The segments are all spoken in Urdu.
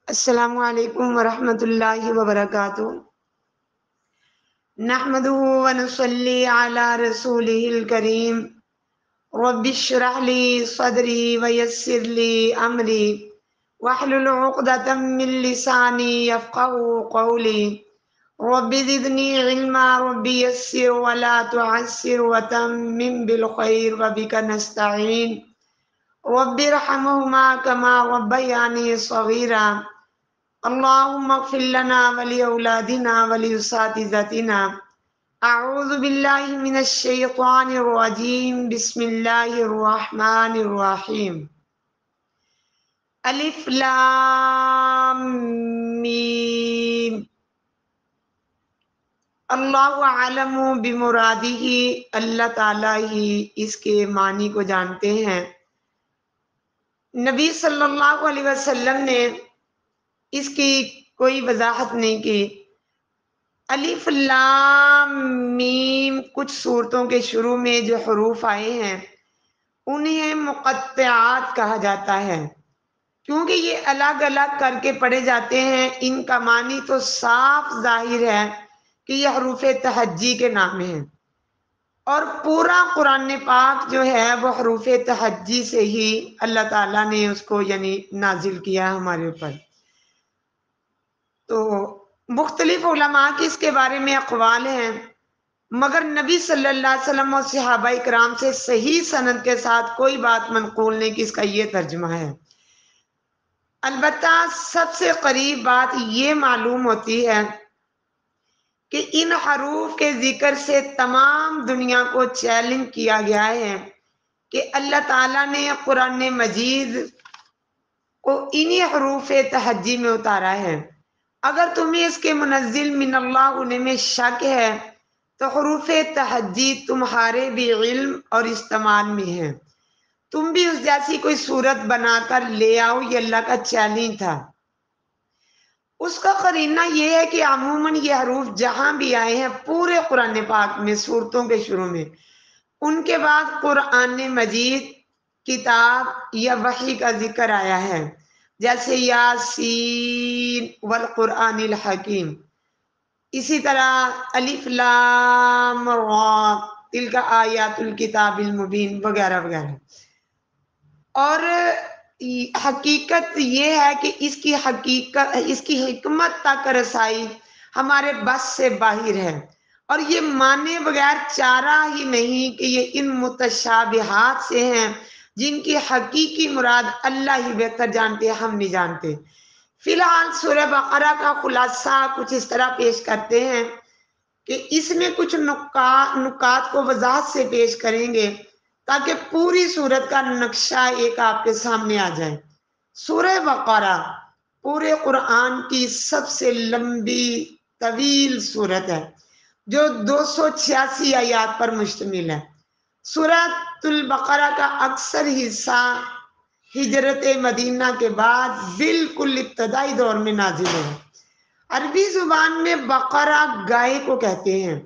السلام علیکم ورحمۃ اللہ وبرکاتہ۔ نحمده ونصلی علی رسولہ الکریم۔ رب اشرح لی صدری ویسر لی امری واحلل عقدۃ من لسانی یفقهوا قولی۔ رب زدنی علما رب یسر ولا تعسر وتمم بالخیر وبک نستعین۔ رب ارحمهما کما ربیانی صغیرا۔ اللهم اغفر لنا ولأولادنا ولأساتذتنا۔ اعوذ باللہ من الشیطان الرجیم، بسم اللہ الرحمن الرحیم۔ الف لام میم۔ اللہ عالم بمرادہ، اللہ تعالیٰ ہی اس کے معنی کو جانتے ہیں۔ نبی صلی اللہ علیہ وسلم نے اس کی کوئی وضاحت نہیں کی۔ الف لام میم کچھ صورتوں کے شروع میں جو حروف آئے ہیں انہیں مقطعات کہا جاتا ہے، کیونکہ یہ الگ الگ کر کے پڑھے جاتے ہیں۔ ان کا معنی تو صاف ظاہر ہے کہ یہ حروف تہجی کے نام ہیں، اور پورا قرآن پاک جو ہے وہ حروف تہجی سے ہی اللہ تعالیٰ نے اس کو نازل کیا ہمارے اوپر۔ تو مختلف علماء کی اس کے بارے میں اقوال ہیں، مگر نبی صلی اللہ علیہ وسلم اور صحابہ کرام سے صحیح سند کے ساتھ کوئی بات منقول نہیں کہ اس کا یہ ترجمہ ہے۔ البتہ سب سے قریب بات یہ معلوم ہوتی ہے کہ ان حروف کے ذکر سے تمام دنیا کو چیلنج کیا گیا ہے کہ اللہ تعالیٰ نے قرآن مجید کو انہی حروف تہجی میں اتارا ہے۔ اگر تمہیں اس کے منزل من اللہ ہونے میں شک ہے تو حروف تہجی تمہارے بھی علم اور استعمال میں ہیں، تم بھی اس جیسی کوئی صورت بنا کر لے آؤ۔ یہ اللہ کا چیلنج تھا۔ اس کا قرینہ یہ ہے کہ عموماً یہ حروف جہاں بھی آئے ہیں پورے قرآن پاک میں صورتوں کے شروع میں، ان کے بعد قرآن مجید، کتاب یا وحی کا ذکر آیا ہے، جیسے یاسین والقرآن الحکیم۔ اسی طرح الف لام را تلک آیات الکتاب المبین وغیرہ وغیرہ۔ اور حقیقت یہ ہے کہ اس کی حکمت تک رسائی ہمارے بس سے باہر ہے، اور یہ مانے بغیر چارہ ہی نہیں کہ یہ ان متشابہات سے ہیں جن کی حقیقی مراد اللہ ہی بہتر جانتے، ہم نہیں جانتے۔ فی الحال سورہ بقرہ کا خلاصہ کچھ اس طرح پیش کرتے ہیں کہ اس میں کچھ نکات کو وضاحت سے پیش کریں گے تاکہ پوری سورت کا نقشہ ایک آپ کے سامنے آ جائے۔ سورہ بقرہ پورے قرآن کی سب سے لمبی طویل سورت ہے جو 286 آیات پر مشتمل ہے۔ سورۃ البقرہ کا اکثر حصہ ہجرت مدینہ کے بعد بالکل ابتدائی دور میں نازل ہے۔ عربی زبان میں بقرہ گائے کو کہتے ہیں،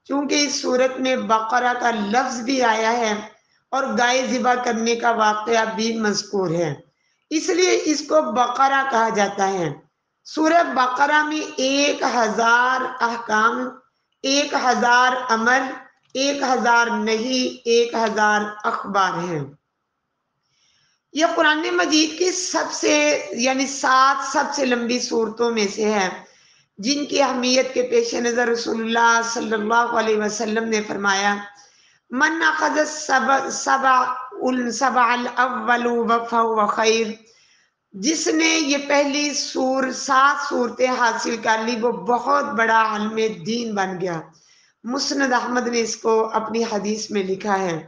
چونکہ اس صورت میں بقرہ کا لفظ بھی آیا ہے اور گائے ذبح کرنے کا واقعہ بھی مذکور ہے، اس لیے اس کو بقرہ کہا جاتا ہے۔ سورہ بقرہ میں 1000 احکام، 1000 امر، 1000 نہی، 1000 اخبار ہیں۔ یہ قرآن مجید کی سب سے 7 سب سے لمبی صورتوں میں سے ہے، جن کی اہمیت کے پیش نظر رسول اللہ صلی اللہ علیہ وسلم نے فرمایا، من اخذ السبع الاول فهو خیر، جس نے یہ پہلی 7 صورتیں حاصل کر لی وہ بہت بڑا عالم دین بن گیا۔ مسند احمد نے اس کو اپنی حدیث میں لکھا ہے۔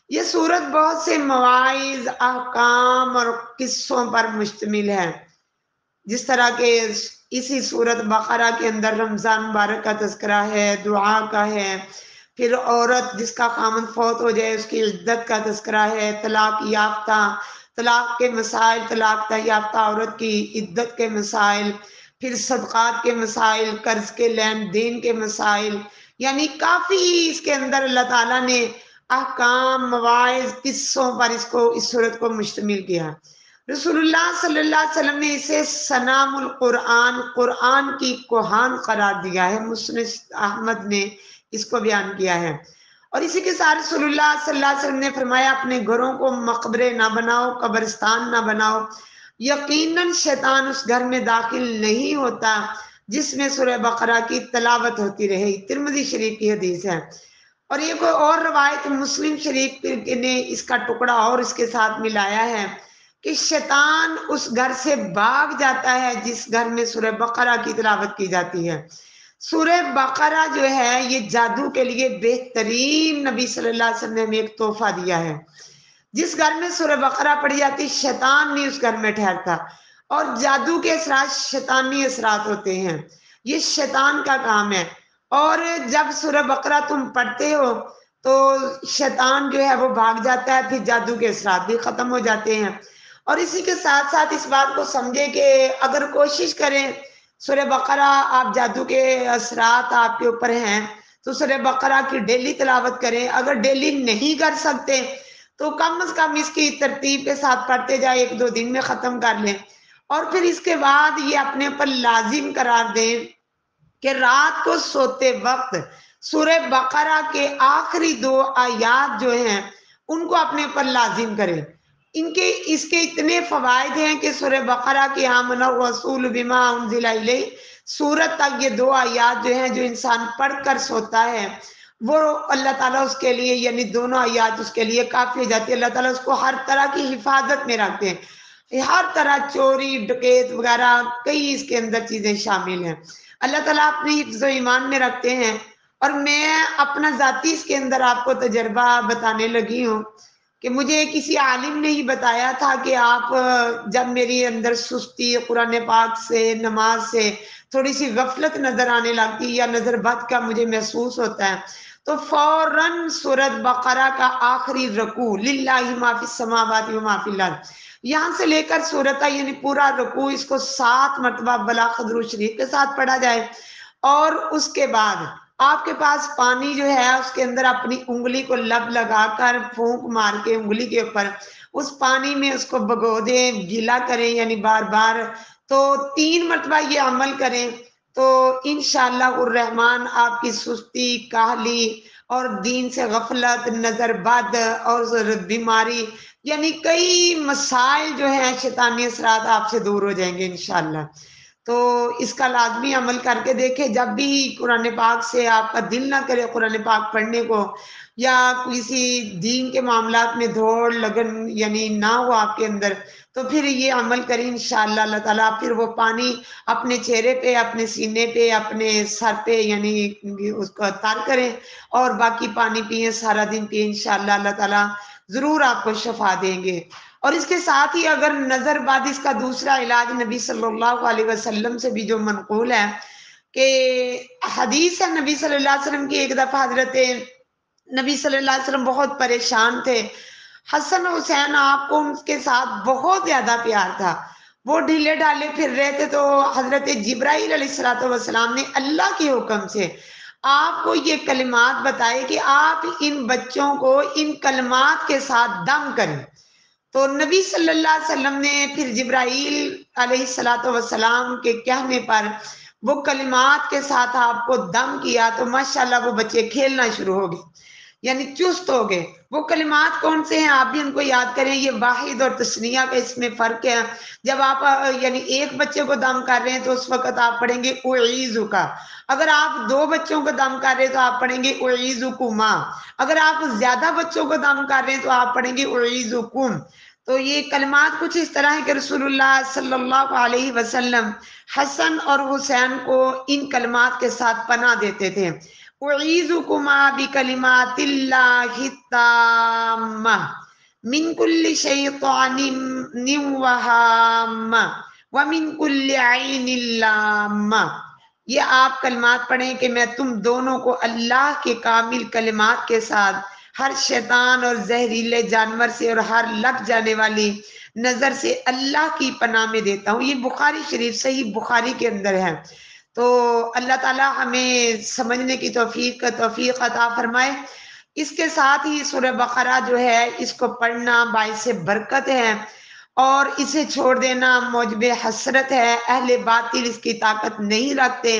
یہ صورت بہت سے مواعظ، احکام اور قصوں پر مشتمل ہے، جس طرح کہ اسی صورت بقرہ کے اندر رمضان مبارک کا تذکرہ ہے، دعا کا ہے، پھر عورت جس کا خامند فوت ہو جائے اس کی عدت کا تذکرہ ہے، طلاق یافتہ، طلاق کے مسائل، طلاق یافتہ عورت کی عدت کے مسائل، پھر صدقات کے مسائل، قرض کے لین دین کے مسائل، کافی اس کے اندر اللہ تعالیٰ نے احکام، مواعظ، قصوں پر اس صورت کو مشتمل کیا۔ رسول اللہ صلی اللہ علیہ وسلم نے اسے سنام القرآن، قرآن کی کوہان قرار دیا ہے۔ مسند احمد نے اس کو بیان کیا ہے۔ اور اسی کے ساتھ رسول اللہ صلی اللہ علیہ وسلم نے فرمایا اپنے گھروں کو مقبرے نہ بناؤ، قبرستان نہ بناؤ، یقیناً شیطان اس گھر میں داخل نہیں ہوتا جس میں سورہ بقرہ کی تلاوت ہوتی رہے۔ ترمذی شریف کی حدیث ہے۔ اور یہ کوئی اور روایت مسلم شریف نے اس کا ٹکڑا اور اس کے ساتھ ملایا ہے کہ شیطان اس گھر سے بھاگ جاتا ہے جس گھر میں سورہ بقرہ کی تلاوت کی جاتی ہے۔ سورہ بقرہ جو ہے یہ جادو کے لیے بہترین، نبی صلی اللہ علیہ وسلم نے ہمیں ایک تحفہ دیا ہے۔ جس گھر میں سورہ بقرہ پڑھی جاتی شیطان نہیں اس گھر میں ٹھہرتا، اور جادو کے اثرات شیطانی اثرات ہوتے ہیں، یہ شیطان کا کام ہے۔ اور جب سورہ بقرہ تم پڑھتے ہو تو شیطان جو ہے وہ بھاگ جاتا ہے، پھر جادو کے اثرات بھی ختم ہو جاتے ہیں۔ اور اسی کے ساتھ ساتھ اس بات کو سمجھے کہ اگر کوشش کریں سورہ بقرہ، آپ جادو کے اثرات آپ کے اوپر ہیں تو سورہ بقرہ کی ڈیلی تلاوت کریں۔ اگر ڈیلی نہیں کر سکتے تو کم از کم اس کی ترتیب کے ساتھ پڑھتے جائیں، 1-2 دن میں ختم کر لیں۔ اور پھر اس کے بعد یہ اپنے پر لازم قرار دیں کہ رات کو سوتے وقت سورہ بقرہ کے آخری 2 آیات جو ہیں ان کو اپنے پر لازم کریں۔ اس کے اتنے فوائد ہیں کہ سورہ بقرہ کی آمن الرسول بما انزل الیہ سورت تک یہ 2 آیات جو ہیں جو انسان پڑھ کر سوتا ہے وہ اللہ تعالیٰ اس کے لیے، یعنی دونوں آیات اس کے لیے کافی ہو جاتی ہے۔ اللہ تعالیٰ اس کو ہر طرح کی حفاظت میں رکھتے ہیں، ہر طرح چوری ڈکیت وغیرہ کئی اس کے اندر چیزیں شامل ہیں، اللہ تعالیٰ اپنی حفظ و ایمان میں رکھتے ہیں۔ اور میں اپنا ذاتی اس کے اندر آپ کو تجربہ بتانے لگی ہوں کہ مجھے کسی عالم نے ہی بتایا تھا کہ آپ جب میری اندر سستی قرآن پاک سے، نماز سے تھوڑی سی غفلت نظر آنے لگتی یا نظر بد کا مجھے محسوس ہوتا ہے تو فوراً سورۃ بقرہ کا آخری رکوع للہ ما فی السماوات و ما فی الارض یہاں سے لے کر سورت یعنی پورا رکوع اس کو 7 مرتبہ بلا درود شریف کے ساتھ پڑھا جائے، اور اس کے بعد آپ کے پاس پانی جو ہے اس کے اندر اپنی انگلی کو لب لگا کر پھونک مار کے انگلی کے اوپر اس پانی میں اس کو بھگو دیں، گیلا کریں یعنی بار بار، تو 3 مرتبہ یہ عمل کریں تو انشاءاللہ الرحمن آپ کی سستی، کاہلی اور دین سے غفلت، نظر بد اور بیماری یعنی کئی مسائل جو ہیں شیطانی اثرات آپ سے دور ہو جائیں گے انشاءاللہ۔ تو اس کا لازمی عمل کر کے دیکھیں، جب بھی قرآن پاک سے آپ کا دل نہ کرے قرآن پاک پڑھنے کو یا کسی دین کے معاملات میں دوڑ لگن یعنی نہ ہو آپ کے اندر، تو پھر یہ عمل کریں انشاءاللہ اللہ تعالیٰ پھر وہ پانی اپنے چہرے پہ، اپنے سینے پہ، اپنے سر پہ یعنی اس کو تر کریں اور باقی پانی پیئیں، سارا دن پیئیں، انشاءاللہ اللہ تعالیٰ ضرور آپ کو شفا دیں گے۔ اور اس کے ساتھ ہی اگر نظر بد اس کا دوسرا علاج نبی صلی اللہ علیہ وسلم سے بھی جو منقول ہے کہ حدیث ہے نبی صلی اللہ علیہ وسلم کی، ایک دفعہ حضرت نبی صلی اللہ علیہ وسلم بہت پریشان تھے، حسن حسین آپ کو ان کے ساتھ بہت زیادہ پیار تھا، وہ ڈھیلے ڈھالے پھر رہے تھے، تو حضرت جبرائیل علیہ السلام نے اللہ کے حکم سے آپ کو یہ کلمات بتائے کہ آپ ان بچوں کو ان کلمات کے ساتھ دم کریں۔ تو نبی صلی اللہ علیہ وسلم نے پھر جبرائیل علیہ السلام کے کہنے پر وہ کلمات کے ساتھ آپ کو دم کیا تو ماشاءاللہ وہ بچے کھیلنا شروع ہو گئے یعنی چست ہو گئے۔ وہ کلمات کون سے ہیں آپ بھی ان کو یاد کریں، یہ واحد اور تثنیہ کا اس میں فرق ہے۔ جب آپ یعنی ایک بچے کو دم کر رہے ہیں تو اس وقت آپ پڑھیں گے اعیذک، اگر آپ 2 بچوں کو دم کر رہے ہیں تو آپ پڑھیں گے اعیذکما، اگر آپ زیادہ بچوں کو دم کر رہے ہیں تو آپ پڑھیں گے اعیذکم۔ تو یہ کلمات کچھ اس طرح ہے کہ رسول اللہ صلی اللہ علیہ وسلم حسن اور حسین کو ان کلمات کے ساتھ پناہ دیتے تھے، اعیذکما بکلمات اللہ التامہ من کل شیطان وہامہ ومن کل عین لامہ۔ یہ آپ کلمات پڑھیں کہ میں تم دونوں کو اللہ کے کامل کلمات کے ساتھ ہر شیطان اور زہریلے جانور سے اور ہر لگ جانے والی نظر سے اللہ کی پناہ میں دیتا ہوں۔ یہ بخاری شریف صحیح بخاری کے اندر ہے۔ تو اللہ تعالی ہمیں سمجھنے کی توفیق عطا فرمائے۔ اس کے ساتھ ہی سورہ بقرہ جو ہے اس کو پڑھنا باعث برکت ہے، اور اسے چھوڑ دینا موجب حسرت ہے، اہل باطل اس کی طاقت نہیں رکھتے۔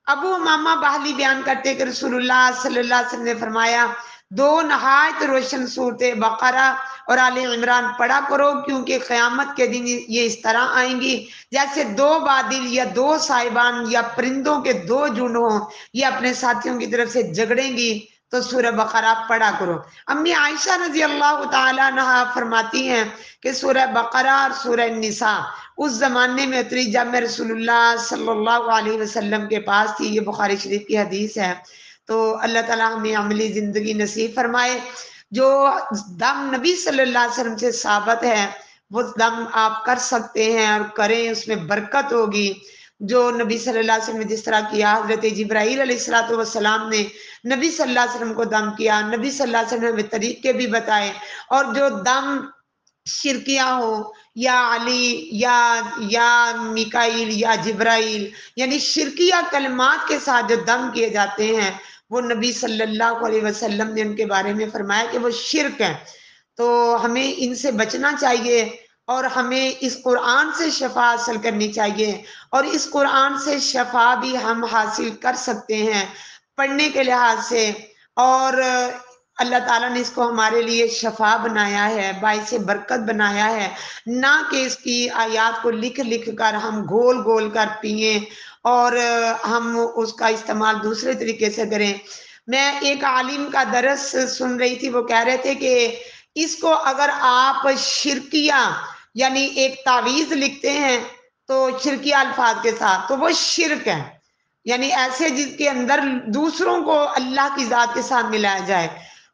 ابو امامہ باہلی بیان کرتے کہ رسول اللہ صلی اللہ علیہ وسلم نے فرمایا، دو نہایت روشن صورتیں بقرہ اور آل عمران پڑھا کرو، کیونکہ قیامت کے دن یہ اس طرح آئیں گی جیسے دو بادل یا دو صاحبان یا پرندوں کے دو جھنڈ ہوں، یہ اپنے ساتھیوں کی طرف سے جھگڑیں گی، تو سورہ بقرہ پڑھا کرو۔ امی عائشہ رضی اللہ تعالیٰ عنہ فرماتی ہیں کہ سورہ بقرہ اور سورہ نساء اس زمانے میں اتری جب میں رسول اللہ صلی اللہ علیہ وسلم کے پاس تھی، یہ بخاری شریف کی حدیث ہے۔ تو اللہ تعالیٰ ہمیں عملی زندگی نصیب فرمائے۔ جو دم نبی صلی اللہ علیہ وسلم سے ثابت ہے وہ دم آپ کر سکتے ہیں اور کریں، اس میں برکت ہوگی۔ جو نبی صلی اللہ علیہ وسلم نے جس طرح کیا، حضرت جبرائیل علیہ السلام نے نبی صلی اللہ علیہ وسلم کو دم کیا، نبی صلی اللہ علیہ وسلم نے ہمیں طریقے بھی بتائے۔ اور جو دم شرکیہ ہو یا علی یا میکائیل یا جبرائیل، یعنی شرکیہ کلمات کے ساتھ جو دم کیے جاتے ہیں، وہ نبی صلی اللہ علیہ وسلم نے ان کے بارے میں فرمایا کہ وہ شرک ہے۔ تو ہمیں ان سے بچنا چاہیے اور ہمیں اس قرآن سے شفا حاصل کرنی چاہیے، اور اس قرآن سے شفا بھی ہم حاصل کر سکتے ہیں پڑھنے کے لحاظ سے۔ اور اللہ تعالیٰ نے اس کو ہمارے لیے شفا بنایا ہے، باعث برکت بنایا ہے، نہ کہ اس کی آیات کو لکھ لکھ کر ہم گول گول کر پئیں اور ہم اس کا استعمال دوسرے طریقے سے کریں۔ میں ایک عالم کا درس سن رہی تھی، وہ کہہ رہے تھے کہ اس کو اگر آپ شرکیہ یعنی ایک تعویذ لکھتے ہیں تو شرکیہ الفاظ کے ساتھ، تو وہ شرک ہے، یعنی ایسے جس کے اندر دوسروں کو اللہ کی ذات کے ساتھ ملایا جائے۔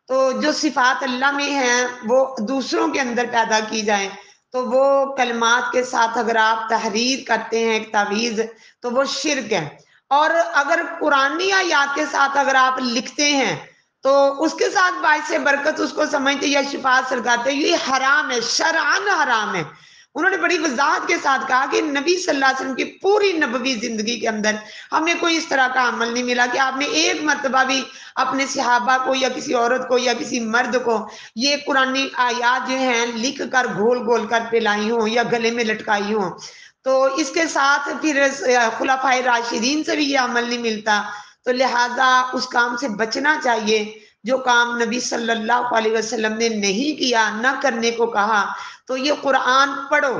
تو جو صفات اللہ میں ہیں وہ دوسروں کے اندر پیدا کی جائیں، تو وہ کلمات کے ساتھ اگر آپ تحریر کرتے ہیں ایک تعویذ، تو وہ شرک ہے۔ اور اگر قرآنی آیات کے ساتھ اگر آپ لکھتے ہیں تو اس کے ساتھ باعث برکت اس کو سمجھتے یا شفا حاصل کرتے، یہ حرام ہے، شرعاً حرام ہے۔ انہوں نے بڑی وضاحت کے ساتھ کہا کہ نبی صلی اللہ علیہ وسلم کی پوری نبوی زندگی کے اندر ہمیں کوئی اس طرح کا عمل نہیں ملا کہ آپ نے ایک مرتبہ بھی اپنے صحابہ کو یا کسی عورت کو یا کسی مرد کو یہ قرآنی آیات جو ہیں لکھ کر گھول گھول کر پلائی ہوں یا گلے میں لٹکائی ہوں۔ تو اس کے ساتھ پھر خلفائے راشدین سے بھی یہ عمل نہیں ملتا، تو لہٰذا اس کام سے بچنا چاہیے جو کام نبی صلی اللہ علیہ وسلم نے نہیں کیا، نہ کرنے کو کہا۔ تو یہ قرآن پڑھو،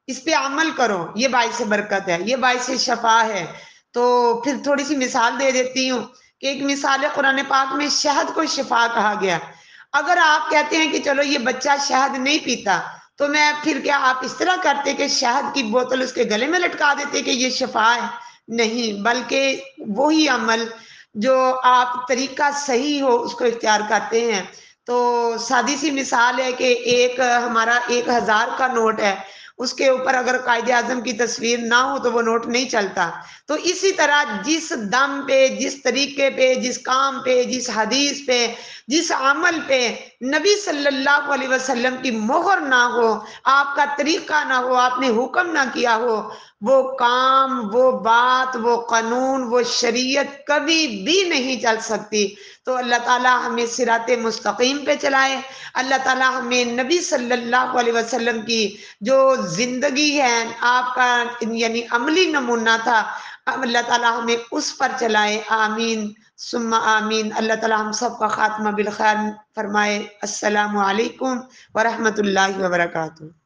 اس پہ عمل کرو، یہ باعث برکت ہے، یہ باعث شفا ہے۔ تو پھر تھوڑی سی مثال دے دیتی ہوں کہ ایک مثال ہے، قرآن پاک میں شہد کو شفا کہا گیا۔ اگر آپ کہتے ہیں کہ چلو یہ بچہ شہد نہیں پیتا، تو میں پھر کیا آپ اس طرح کرتے کہ شہد کی بوتل اس کے گلے میں لٹکا دیتے کہ یہ شفا ہے؟ نہیں، بلکہ وہی عمل جو آپ طریقہ صحیح ہو اس کو اختیار کرتے ہیں۔ تو سادی سی مثال ہے کہ ایک ہمارا 1000 کا نوٹ ہے، اس کے اوپر اگر قائد اعظم کی تصویر نہ ہو تو وہ نوٹ نہیں چلتا۔ تو اسی طرح جس دم پہ، جس طریقے پہ، جس کام پہ، جس حدیث پہ، جس عمل پہ نبی صلی اللہ علیہ وسلم کی مہر نہ ہو، آپ کا طریقہ نہ ہو، آپ نے حکم نہ کیا ہو، وہ کام، وہ بات، وہ قانون، وہ شریعت کبھی بھی نہیں چل سکتی۔ تو اللہ تعالیٰ ہمیں صراط مستقیم پہ چلائے، اللہ تعالیٰ ہمیں نبی صلی اللہ علیہ وسلم کی جو زندگی ہے آپ کا یعنی عملی نمونہ تھا، اللہ تعالیٰ ہمیں اس پر چلائے۔ آمین ثم آمین۔ اللہ تعالیٰ ہم سب کا خاتمہ بالخیر فرمائے۔ السلام علیکم ورحمۃ اللہ وبرکاتہ۔